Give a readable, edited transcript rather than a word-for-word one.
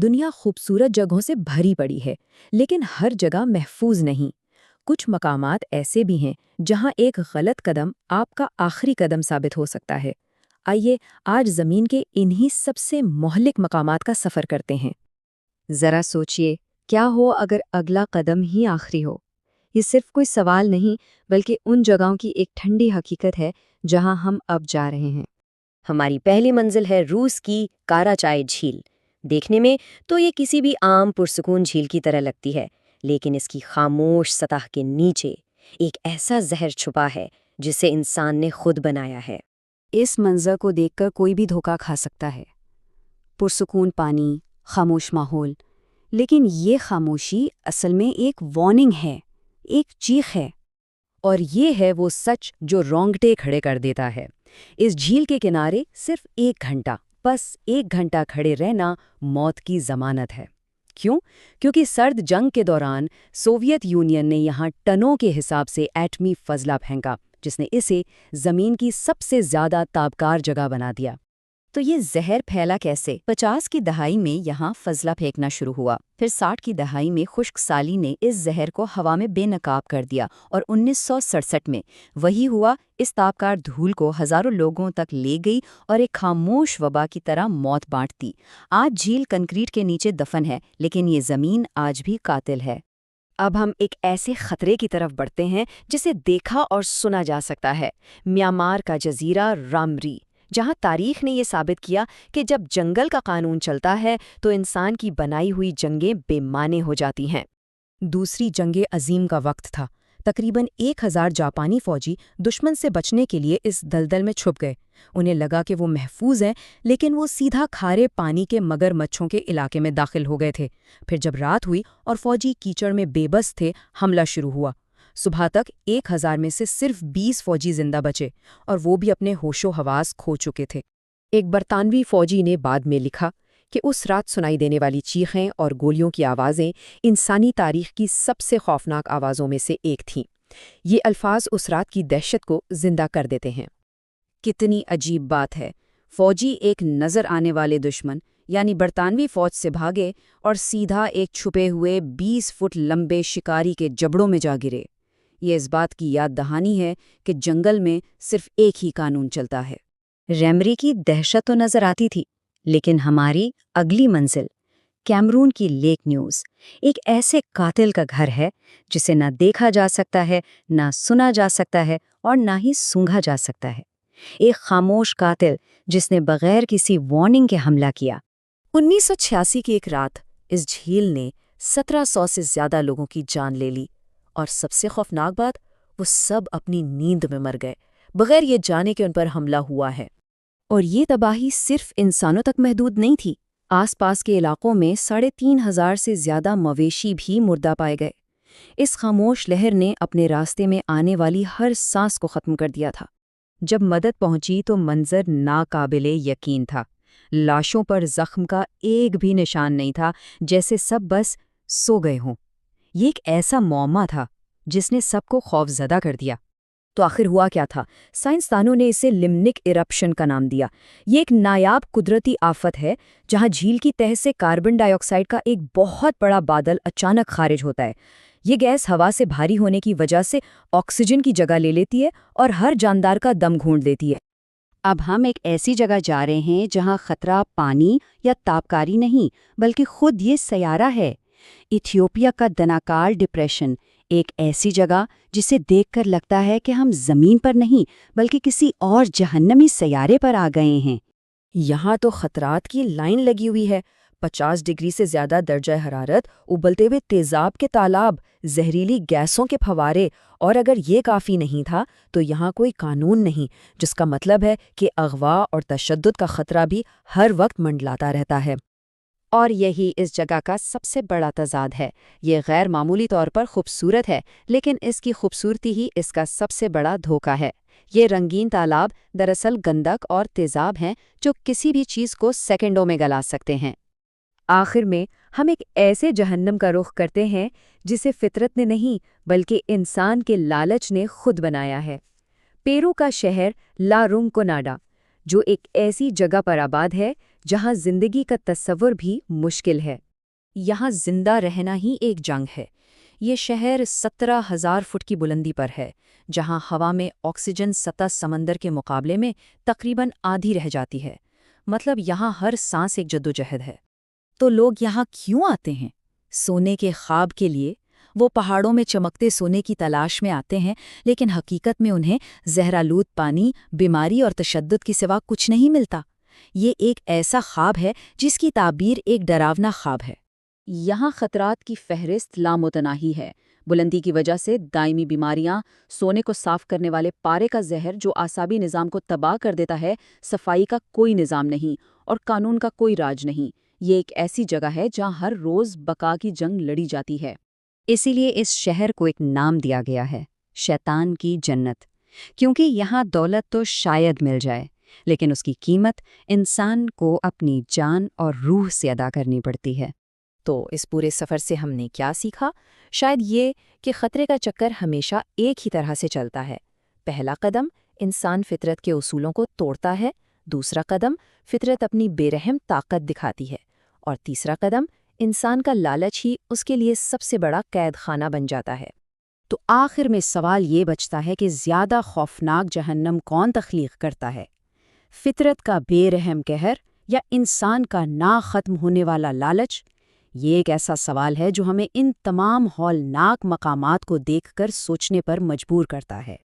دنیا خوبصورت جگہوں سے بھری پڑی ہے، لیکن ہر جگہ محفوظ نہیں۔ کچھ مقامات ایسے بھی ہیں جہاں ایک غلط قدم آپ کا آخری قدم ثابت ہو سکتا ہے۔ آئیے آج زمین کے انہی سب سے مہلک مقامات کا سفر کرتے ہیں۔ ذرا سوچئے، کیا ہو اگر اگلا قدم ہی آخری ہو؟ یہ صرف کوئی سوال نہیں، بلکہ ان جگہوں کی ایک ٹھنڈی حقیقت ہے جہاں ہم اب جا رہے ہیں۔ ہماری پہلی منزل ہے روس کی کاراچائے جھیل۔ دیکھنے میں تو یہ کسی بھی عام پرسکون جھیل کی طرح لگتی ہے، لیکن اس کی خاموش سطح کے نیچے ایک ایسا زہر چھپا ہے جسے انسان نے خود بنایا ہے۔ اس منظر کو دیکھ کر کوئی بھی دھوکا کھا سکتا ہے۔ پرسکون پانی، خاموش ماحول، لیکن یہ خاموشی اصل میں ایک وارننگ ہے، ایک چیخ ہے۔ اور یہ ہے وہ سچ جو رونگٹے کھڑے کر دیتا ہے۔ اس جھیل کے کنارے صرف 1 گھنٹہ، بس 1 گھنٹہ کھڑے رہنا موت کی ضمانت ہے۔ کیوں؟ کیونکہ سرد جنگ کے دوران سوویت یونین نے یہاں ٹنوں کے حساب سے ایٹمی فضلہ پھینکا، جس نے اسے زمین کی سب سے زیادہ تابکار جگہ بنا دیا۔ تو یہ زہر پھیلا کیسے؟ 50 کی دہائی میں یہاں فضلہ پھینکنا شروع ہوا، پھر 60 کی دہائی میں خشک سالی نے اس زہر کو ہوا میں بے نقاب کر دیا، اور 1967 میں وہی ہوا۔ اس تابکار دھول کو ہزاروں لوگوں تک لے گئی اور ایک خاموش وبا کی طرح موت بانٹ دی۔ آج جھیل کنکریٹ کے نیچے دفن ہے، لیکن یہ زمین آج بھی قاتل ہے۔ اب ہم ایک ایسے خطرے کی طرف بڑھتے ہیں جسے دیکھا اور سنا جا سکتا ہے، میانمار کا جزیرہ رامری، جہاں تاریخ نے یہ ثابت کیا کہ جب جنگل کا قانون چلتا ہے تو انسان کی بنائی ہوئی جنگیں بے معنی ہو جاتی ہیں۔ دوسری جنگ عظیم کا وقت تھا۔ تقریباً 1000 جاپانی فوجی دشمن سے بچنے کے لیے اس دلدل میں چھپ گئے۔ انہیں لگا کہ وہ محفوظ ہیں، لیکن وہ سیدھا کھارے پانی کے مگر مچھوں کے علاقے میں داخل ہو گئے تھے۔ پھر جب رات ہوئی اور فوجی کیچڑ میں بے بس تھے، حملہ شروع ہوا۔ صبح تک 1000 میں سے صرف 20 فوجی زندہ بچے، اور وہ بھی اپنے ہوش و حواس کھو چکے تھے۔ ایک برطانوی فوجی نے بعد میں لکھا کہ اس رات سنائی دینے والی چیخیں اور گولیوں کی آوازیں انسانی تاریخ کی سب سے خوفناک آوازوں میں سے ایک تھیں۔ یہ الفاظ اس رات کی دہشت کو زندہ کر دیتے ہیں۔ کتنی عجیب بات ہے، فوجی ایک نظر آنے والے دشمن یعنی برطانوی فوج سے بھاگے اور سیدھا ایک چھپے ہوئے 20 فٹ لمبے شکاری کے جبڑوں میں جا گرے۔ یہ اس بات کی یاد دہانی ہے کہ جنگل میں صرف ایک ہی قانون چلتا ہے۔ ریمری کی دہشت تو نظر آتی تھی، لیکن ہماری اگلی منزل کیمرون کی لیک نیوز ایک ایسے قاتل کا گھر ہے جسے نہ دیکھا جا سکتا ہے، نہ سنا جا سکتا ہے، اور نہ ہی سونگھا جا سکتا ہے۔ ایک خاموش قاتل جس نے بغیر کسی وارننگ کے حملہ کیا۔ 1986 کی ایک رات اس جھیل نے 1700 سے زیادہ لوگوں کی جان لے لی، اور سب سے خوفناک بات، وہ سب اپنی نیند میں مر گئے، بغیر یہ جانے کہ ان پر حملہ ہوا ہے۔ اور یہ تباہی صرف انسانوں تک محدود نہیں تھی۔ آس پاس کے علاقوں میں 3500 سے زیادہ مویشی بھی مردہ پائے گئے۔ اس خاموش لہر نے اپنے راستے میں آنے والی ہر سانس کو ختم کر دیا تھا۔ جب مدد پہنچی تو منظر ناقابل یقین تھا۔ لاشوں پر زخم کا ایک بھی نشان نہیں تھا، جیسے سب بس سو گئے ہوں۔ یہ ایک ایسا معمہ تھا جس نے سب کو خوفزدہ کر دیا۔ تو آخر ہوا کیا تھا؟ سائنسدانوں نے اسے لمنک ایرپشن کا نام دیا۔ یہ ایک نایاب قدرتی آفت ہے جہاں جھیل کی تہہ سے کاربن ڈائی آکسائڈ کا ایک بہت بڑا بادل اچانک خارج ہوتا ہے۔ یہ گیس ہوا سے بھاری ہونے کی وجہ سے آکسیجن کی جگہ لے لیتی ہے اور ہر جاندار کا دم گھونٹ دیتی ہے۔ اب ہم ایک ایسی جگہ جا رہے ہیں جہاں خطرہ پانی یا تابکاری نہیں، بلکہ خود یہ سیارہ ہے۔ ایتھیوپیا کا دناکال ڈپریشن، ایک ایسی جگہ جسے دیکھ کر لگتا ہے کہ ہم زمین پر نہیں بلکہ کسی اور جہنمی سیارے پر آ گئے ہیں۔ یہاں تو خطرات کی لائن لگی ہوئی ہے۔ 50 ڈگری سے زیادہ درجہ حرارت، ابلتے ہوئے تیزاب کے تالاب، زہریلی گیسوں کے پھوارے، اور اگر یہ کافی نہیں تھا تو یہاں کوئی قانون نہیں، جس کا مطلب ہے کہ اغوا اور تشدد کا خطرہ بھی ہر وقت منڈلاتا رہتا ہے۔ اور یہی اس جگہ کا سب سے بڑا تضاد ہے۔ یہ غیر معمولی طور پر خوبصورت ہے، لیکن اس کی خوبصورتی ہی اس کا سب سے بڑا دھوکہ ہے۔ یہ رنگین تالاب دراصل گندک اور تیزاب ہیں جو کسی بھی چیز کو سیکنڈوں میں گلا سکتے ہیں۔ آخر میں ہم ایک ایسے جہنم کا رخ کرتے ہیں جسے فطرت نے نہیں بلکہ انسان کے لالچ نے خود بنایا ہے۔ پیرو کا شہر لا رونکوناڈا، جو ایک ایسی جگہ پر آباد ہے جہاں زندگی کا تصور بھی مشکل ہے۔ یہاں زندہ رہنا ہی ایک جنگ ہے۔ یہ شہر 17,000 فٹ کی بلندی پر ہے، جہاں ہوا میں آکسیجن سطح سمندر کے مقابلے میں تقریباً آدھی رہ جاتی ہے۔ مطلب یہاں ہر سانس ایک جدوجہد ہے۔ تو لوگ یہاں کیوں آتے ہیں؟ سونے کے خواب کے لیے۔ وہ پہاڑوں میں چمکتے سونے کی تلاش میں آتے ہیں، لیکن حقیقت میں انہیں زہرآلود پانی، بیماری اور تشدد کے سوا کچھ نہیں ملتا۔ یہ ایک ایسا خواب ہے جس کی تعبیر ایک ڈراونا خواب ہے۔ یہاں خطرات کی فہرست لامتناہی ہے۔ بلندی کی وجہ سے دائمی بیماریاں، سونے کو صاف کرنے والے پارے کا زہر جو اعصابی نظام کو تباہ کر دیتا ہے، صفائی کا کوئی نظام نہیں اور قانون کا کوئی راج نہیں۔ یہ ایک ایسی جگہ ہے جہاں ہر روز بقا کی جنگ لڑی جاتی ہے۔ اسی لیے اس شہر کو ایک نام دیا گیا ہے، شیطان کی جنت، کیونکہ یہاں دولت تو شاید مل جائے، لیکن اس کی قیمت انسان کو اپنی جان اور روح سے ادا کرنی پڑتی ہے۔ تو اس پورے سفر سے ہم نے کیا سیکھا؟ شاید یہ کہ خطرے کا چکر ہمیشہ ایک ہی طرح سے چلتا ہے۔ پہلا قدم انسان فطرت کے اصولوں کو توڑتا ہے، دوسرا قدم فطرت اپنی بے رحم طاقت دکھاتی ہے، اور تیسرا قدم انسان کا لالچ ہی اس کے لیے سب سے بڑا قید خانہ بن جاتا ہے۔ تو آخر میں سوال یہ بچتا ہے کہ زیادہ خوفناک جہنم کون تخلیق کرتا ہے؟ فطرت کا بے رحم قہر یا انسان کا نا ختم ہونے والا لالچ؟ یہ ایک ایسا سوال ہے جو ہمیں ان تمام ہولناک مقامات کو دیکھ کر سوچنے پر مجبور کرتا ہے۔